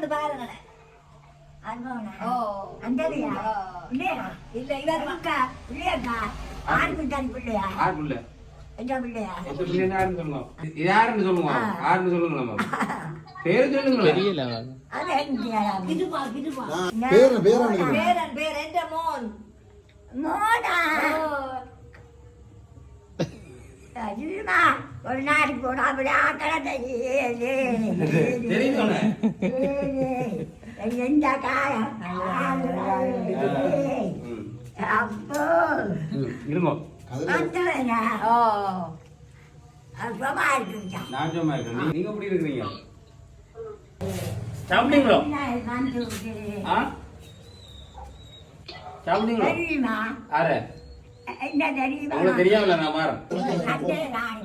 வந்து பாருங்க. ஓ அந்தரியா இல்லையா இல்ல இவர் அக்கா இல்லையாக்கா ஆறு தான் பிள்ளையா ஆறு பிள்ளை என்ன பிள்ளையா எந்த பிள்ளை யாருன்னு சொல்லுங்க யாருன்னு சொல்லுங்க யாருன்னு சொல்லுங்க நம்ம பேரு சொல்லுங்க தெரியல அது எங்கயா கிதுபா கிதுபா பேர் என்ற மோன் மோனா அஜிமா ஒரு நாளைக்கு போனா அப்படி ஆக்கடை தெரியும் எந்த காலம் அப்போ இருங்க வந்தவனா ஓ அப்பமா இருக்குங்க நான் சும்மா இருக்கேன் நீங்க எப்படி இருக்கிறீங்க சாப்பிட்டீங்களோ சாப்பிட்டீங்களோ தெரியுமா ஆறு என்ன தெரியுமா உங்களுக்கு தெரியாமல நான் மாறேன் அந்த நான்